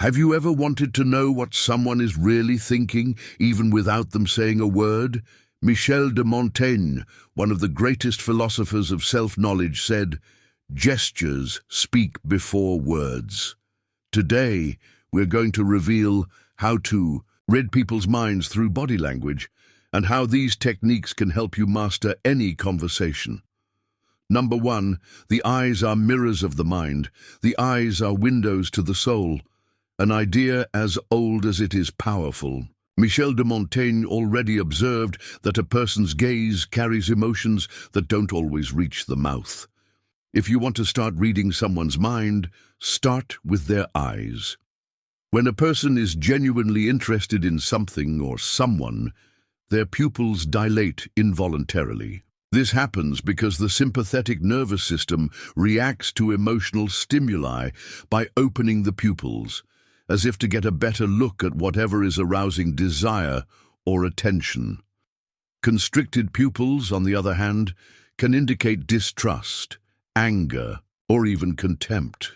Have you ever wanted to know what someone is really thinking, even without them saying a word? Michel de Montaigne, one of the greatest philosophers of self-knowledge, said, "Gestures speak before words." Today, we're going to reveal how to read people's minds through body language and how these techniques can help you master any conversation. Number 1, the eyes are mirrors of the mind. The eyes are windows to the soul. An idea as old as it is powerful. Michel de Montaigne already observed that a person's gaze carries emotions that don't always reach the mouth. If you want to start reading someone's mind, start with their eyes. When a person is genuinely interested in something or someone, their pupils dilate involuntarily. This happens because the sympathetic nervous system reacts to emotional stimuli by opening the pupils, as if to get a better look at whatever is arousing desire or attention. Constricted pupils, on the other hand, can indicate distrust, anger, or even contempt.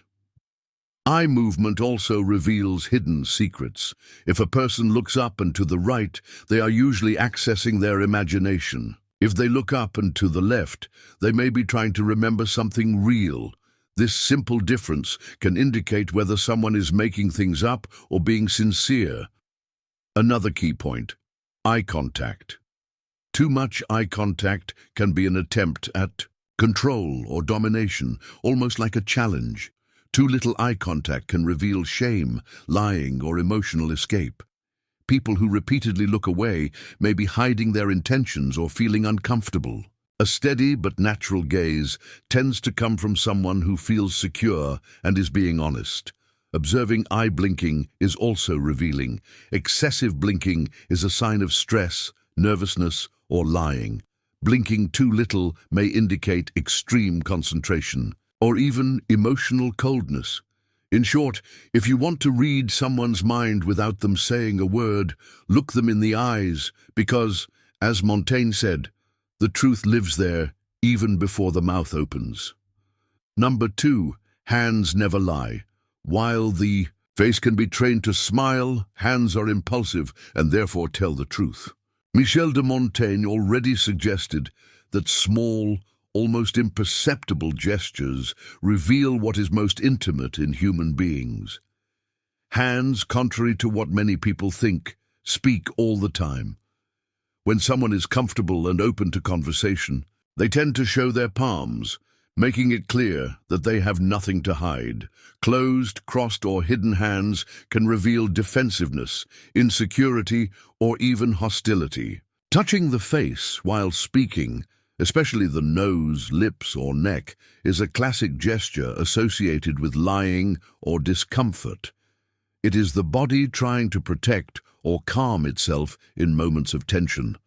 Eye movement also reveals hidden secrets. If a person looks up and to the right, they are usually accessing their imagination. If they look up and to the left, they may be trying to remember something real. This simple difference can indicate whether someone is making things up or being sincere. Another key point: eye contact. Too much eye contact can be an attempt at control or domination, almost like a challenge. Too little eye contact can reveal shame, lying, or emotional escape. People who repeatedly look away may be hiding their intentions or feeling uncomfortable. A steady but natural gaze tends to come from someone who feels secure and is being honest. Observing eye blinking is also revealing. Excessive blinking is a sign of stress, nervousness, or lying. Blinking too little may indicate extreme concentration, or even emotional coldness. In short, if you want to read someone's mind without them saying a word, look them in the eyes, because, as Montaigne said, the truth lives there even before the mouth opens. Number 2, hands never lie. While the face can be trained to smile, hands are impulsive and therefore tell the truth. Michel de Montaigne already suggested that small, almost imperceptible gestures reveal what is most intimate in human beings. Hands, contrary to what many people think, speak all the time. When someone is comfortable and open to conversation, they tend to show their palms, making it clear that they have nothing to hide. Closed, crossed, or hidden hands can reveal defensiveness, insecurity, or even hostility. Touching the face while speaking, especially the nose, lips, or neck, is a classic gesture associated with lying or discomfort. It is the body trying to protect or calm itself in moments of tension.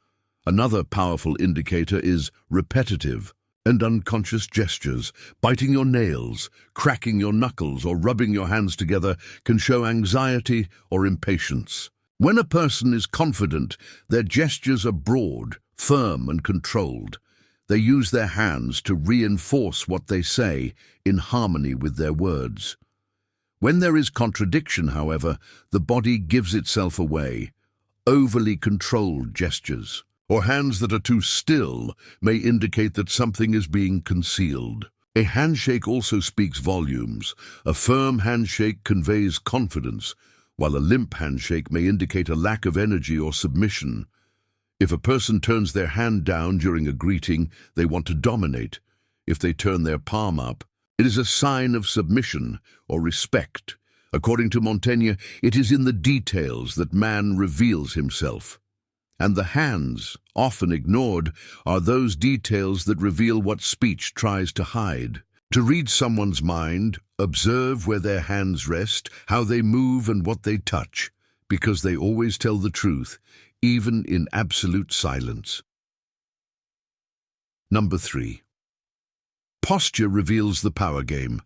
Another powerful indicator is repetitive and unconscious gestures. Biting your nails, cracking your knuckles, or rubbing your hands together can show anxiety or impatience. When a person is confident, their gestures are broad, firm, and controlled. They use their hands to reinforce what they say in harmony with their words. When there is contradiction, however, the body gives itself away. Overly controlled gestures, or hands that are too still, may indicate that something is being concealed. A handshake also speaks volumes. A firm handshake conveys confidence, while a limp handshake may indicate a lack of energy or submission. If a person turns their hand down during a greeting, they want to dominate. If they turn their palm up, it is a sign of submission or respect. According to Montaigne, it is in the details that man reveals himself. And the hands, often ignored, are those details that reveal what speech tries to hide. To read someone's mind, observe where their hands rest, how they move, and what they touch, because they always tell the truth, even in absolute silence. Number 3. Posture reveals the power game.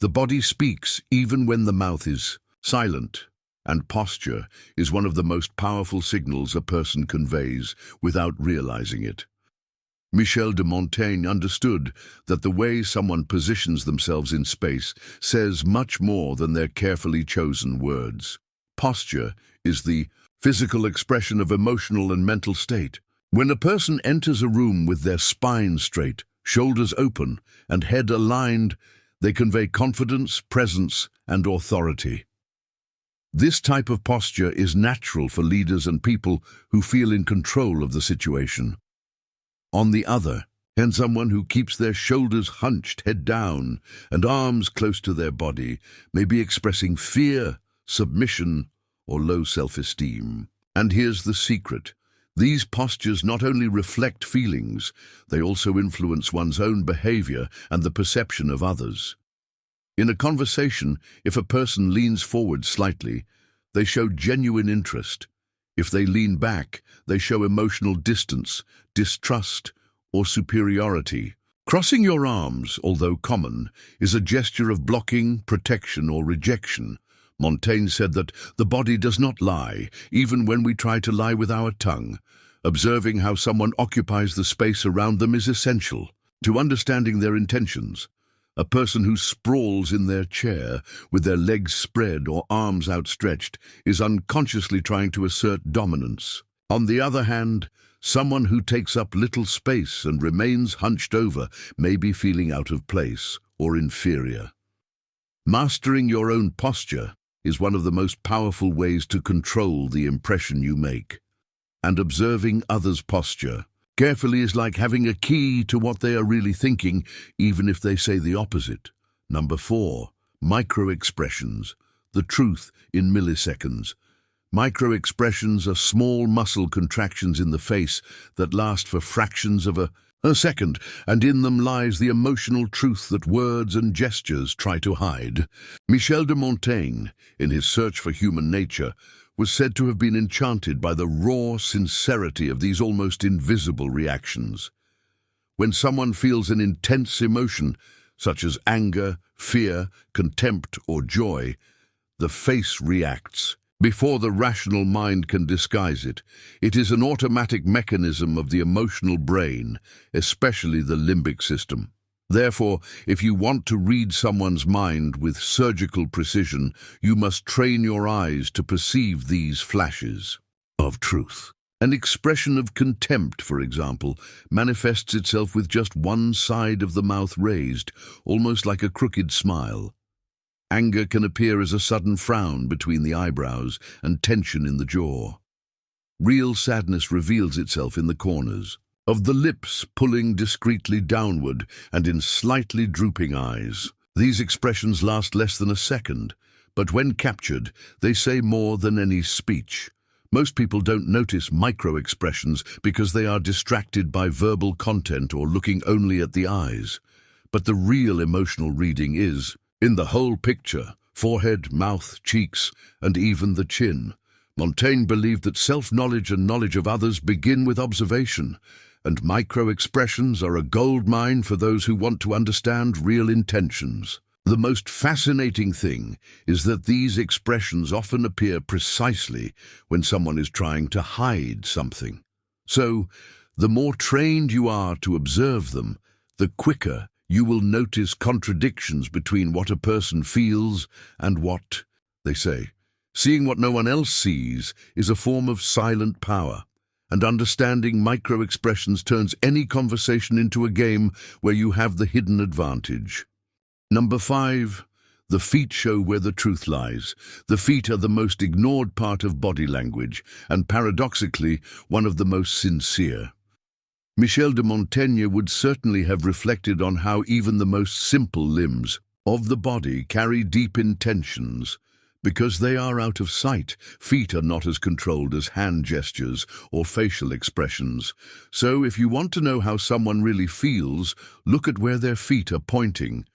The body speaks even when the mouth is silent, and posture is one of the most powerful signals a person conveys without realizing it. Michel de Montaigne understood that the way someone positions themselves in space says much more than their carefully chosen words. Posture is the physical expression of emotional and mental state. When a person enters a room with their spine straight, shoulders open, and head aligned, they convey confidence, presence, and authority. This type of posture is natural for leaders and people who feel in control of the situation. On the other hand, someone who keeps their shoulders hunched, head down, and arms close to their body may be expressing fear, submission, or low self-esteem. And here's the secret. These postures not only reflect feelings, they also influence one's own behavior and the perception of others. In a conversation, if a person leans forward slightly, they show genuine interest. If they lean back, they show emotional distance, distrust, or superiority. Crossing your arms, although common, is a gesture of blocking, protection, or rejection. Montaigne said that the body does not lie, even when we try to lie with our tongue. Observing how someone occupies the space around them is essential to understanding their intentions. A person who sprawls in their chair with their legs spread or arms outstretched is unconsciously trying to assert dominance. On the other hand, someone who takes up little space and remains hunched over may be feeling out of place or inferior. Mastering your own posture is one of the most powerful ways to control the impression you make. And observing others' posture carefully is like having a key to what they are really thinking, even if they say the opposite. Number 4, micro-expressions, the truth in milliseconds. Micro-expressions are small muscle contractions in the face that last for fractions of a second, and in them lies the emotional truth that words and gestures try to hide. Michel de Montaigne, in his Search for Human Nature, was said to have been enchanted by the raw sincerity of these almost invisible reactions. When someone feels an intense emotion, such as anger, fear, contempt, or joy, the face reacts. Before the rational mind can disguise it, it is an automatic mechanism of the emotional brain, especially the limbic system. Therefore, if you want to read someone's mind with surgical precision, you must train your eyes to perceive these flashes of truth. An expression of contempt, for example, manifests itself with just one side of the mouth raised, almost like a crooked smile. Anger can appear as a sudden frown between the eyebrows and tension in the jaw. Real sadness reveals itself in the corners of the lips, pulling discreetly downward and in slightly drooping eyes. These expressions last less than a second, but when captured, they say more than any speech. Most people don't notice micro-expressions because they are distracted by verbal content or looking only at the eyes. But the real emotional reading is in the whole picture: forehead, mouth, cheeks, and even the chin. Montaigne believed that self-knowledge and knowledge of others begin with observation, and micro-expressions are a goldmine for those who want to understand real intentions. The most fascinating thing is that these expressions often appear precisely when someone is trying to hide something. So, the more trained you are to observe them, the quicker you will notice contradictions between what a person feels and what they say. Seeing what no one else sees is a form of silent power, and understanding micro-expressions turns any conversation into a game where you have the hidden advantage. Number 5, the feet show where the truth lies. The feet are the most ignored part of body language, and paradoxically, one of the most sincere. Michel de Montaigne would certainly have reflected on how even the most simple limbs of the body carry deep intentions. Because they are out of sight, feet are not as controlled as hand gestures or facial expressions. So if you want to know how someone really feels, look at where their feet are pointing.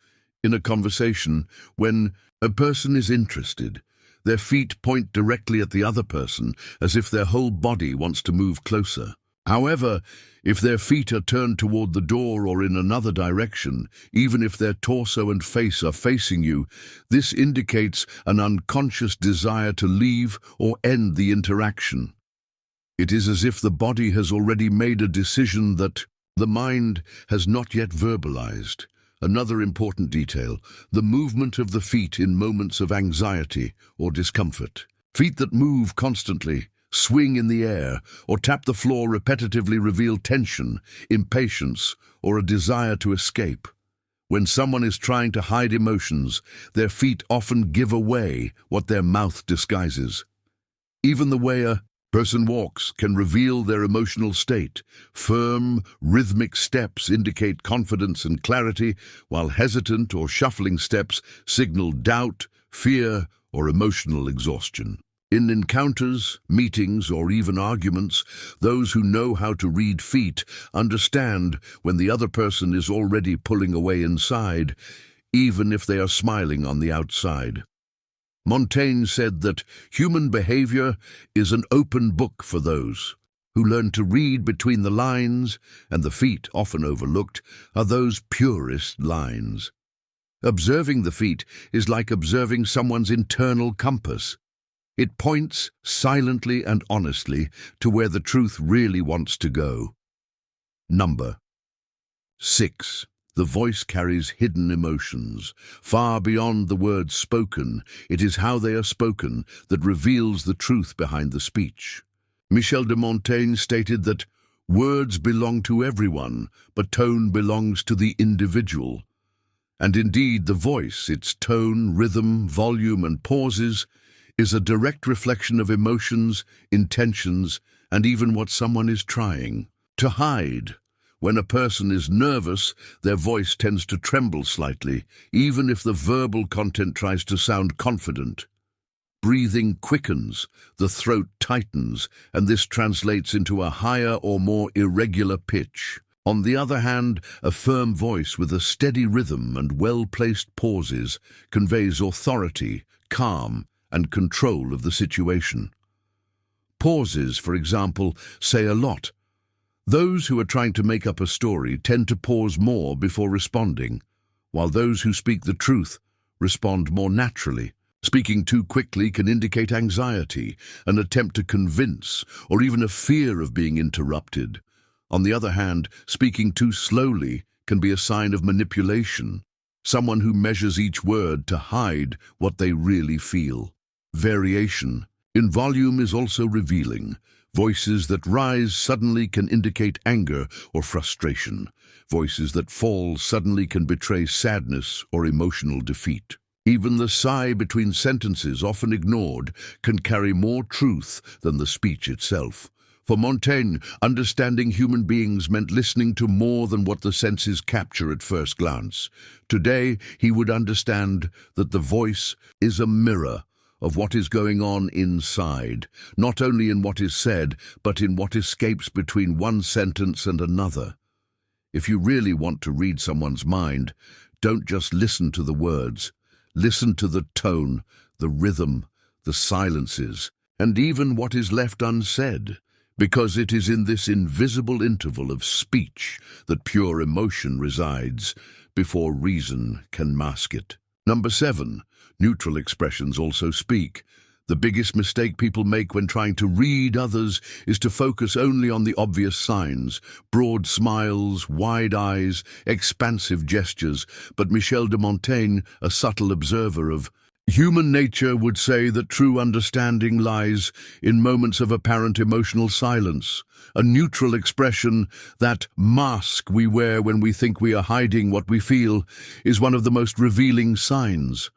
In a conversation, when a person is interested, their feet point directly at the other person as if their whole body wants to move closer. However, if their feet are turned toward the door or in another direction, even if their torso and face are facing you, this indicates an unconscious desire to leave or end the interaction. It is as if the body has already made a decision that The mind has not yet verbalized. Another important detail, the movement of the feet in moments of anxiety or discomfort. Feet that move constantly, swing in the air, or tap the floor repetitively reveal tension, impatience, or a desire to escape. When someone is trying to hide emotions, their feet often give away what their mouth disguises. Even the way a person walks can reveal their emotional state. Firm, rhythmic steps indicate confidence and clarity, while hesitant or shuffling steps signal doubt, fear, or emotional exhaustion. In encounters, meetings, or even arguments, those who know how to read feet understand when the other person is already pulling away inside, even if they are smiling on the outside. Montaigne said that human behavior is an open book for those who learn to read between the lines, and the feet, often overlooked, are those purest lines. Observing the feet is like observing someone's internal compass. It points silently and honestly to where the truth really wants to go. Number 6. The voice carries hidden emotions. Far beyond the words spoken, it is how they are spoken that reveals the truth behind the speech. Michel de Montaigne stated that words belong to everyone, but tone belongs to the individual. And indeed, the voice, its tone, rhythm, volume, and pauses, is a direct reflection of emotions, intentions, and even what someone is trying to hide. When a person is nervous, their voice tends to tremble slightly, even if the verbal content tries to sound confident. Breathing quickens, the throat tightens, and this translates into a higher or more irregular pitch. On the other hand, a firm voice with a steady rhythm and well-placed pauses conveys authority, calm, and control of the situation. Pauses, for example, say a lot. Those who are trying to make up a story tend to pause more before responding, while those who speak the truth respond more naturally. Speaking too quickly can indicate anxiety, an attempt to convince, or even a fear of being interrupted. On the other hand, speaking too slowly can be a sign of manipulation, someone who measures each word to hide what they really feel. Variation in volume is also revealing. Voices that rise suddenly can indicate anger or frustration. Voices that fall suddenly can betray sadness or emotional defeat. Even the sigh between sentences, often ignored, can carry more truth than the speech itself. For Montaigne, understanding human beings meant listening to more than what the senses capture at first glance. Today, he would understand that the voice is a mirror of what is going on inside, not only in what is said, but in what escapes between one sentence and another. If you really want to read someone's mind, don't just listen to the words. Listen to the tone, the rhythm, the silences, and even what is left unsaid, because it is in this invisible interval of speech that pure emotion resides, before reason can mask it. Number 7. Neutral expressions also speak. The biggest mistake people make when trying to read others is to focus only on the obvious signs, broad smiles, wide eyes, expansive gestures. But Michel de Montaigne, a subtle observer of human nature, would say that true understanding lies in moments of apparent emotional silence. A neutral expression, that mask we wear when we think we are hiding what we feel, is one of the most revealing signs.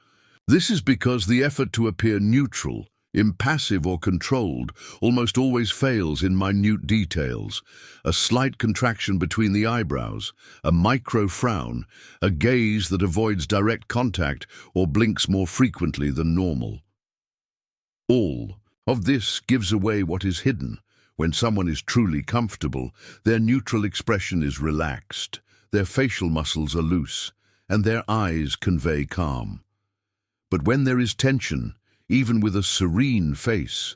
This is because the effort to appear neutral, impassive or controlled, almost always fails in minute details. A slight contraction between the eyebrows, a micro frown, a gaze that avoids direct contact or blinks more frequently than normal. All of this gives away what is hidden. When someone is truly comfortable, their neutral expression is relaxed, their facial muscles are loose, and their eyes convey calm. But when there is tension, even with a serene face,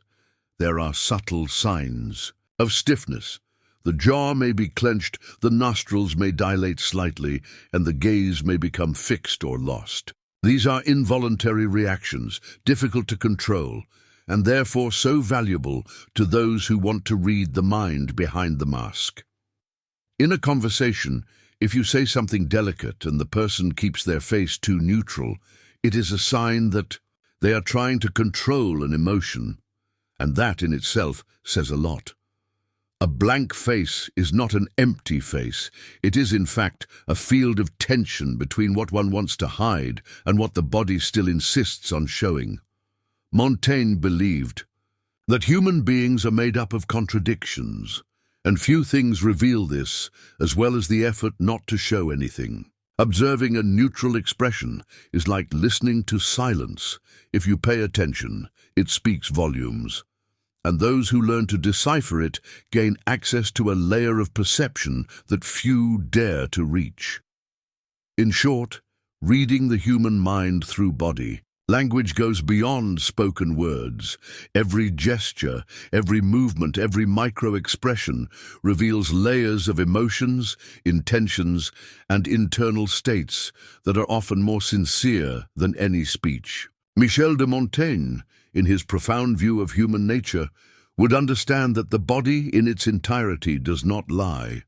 there are subtle signs of stiffness. The jaw may be clenched, the nostrils may dilate slightly, and the gaze may become fixed or lost. These are involuntary reactions, difficult to control, and therefore so valuable to those who want to read the mind behind the mask. In a conversation, if you say something delicate and the person keeps their face too neutral, it is a sign that they are trying to control an emotion, and that in itself says a lot. A blank face is not an empty face. It is, in fact, a field of tension between what one wants to hide and what the body still insists on showing. Montaigne believed that human beings are made up of contradictions, and few things reveal this, as well as the effort not to show anything. Observing a neutral expression is like listening to silence. If you pay attention, it speaks volumes. And those who learn to decipher it gain access to a layer of perception that few dare to reach. In short, reading the human mind through body, language goes beyond spoken words. Every gesture, every movement, every micro-expression reveals layers of emotions, intentions, and internal states that are often more sincere than any speech. Michel de Montaigne, in his profound view of human nature, would understand that the body in its entirety does not lie.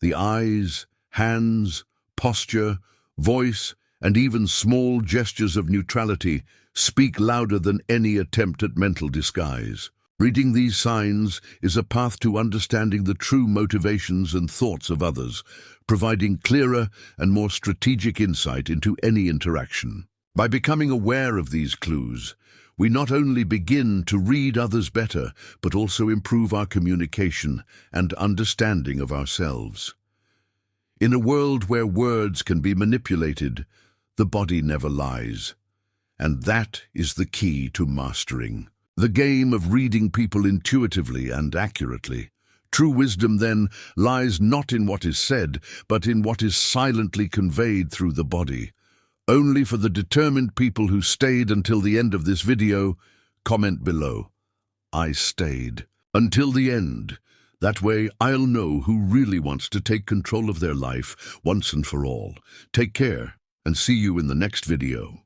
The eyes, hands, posture, voice, and even small gestures of neutrality speak louder than any attempt at mental disguise. Reading these signs is a path to understanding the true motivations and thoughts of others, providing clearer and more strategic insight into any interaction. By becoming aware of these clues, we not only begin to read others better, but also improve our communication and understanding of ourselves. In a world where words can be manipulated, the body never lies. And that is the key to mastering the game of reading people intuitively and accurately. True wisdom, then, lies not in what is said, but in what is silently conveyed through the body. Only for the determined people who stayed until the end of this video, comment below, "I stayed until the end." That way I'll know who really wants to take control of their life once and for all. Take care, and see you in the next video.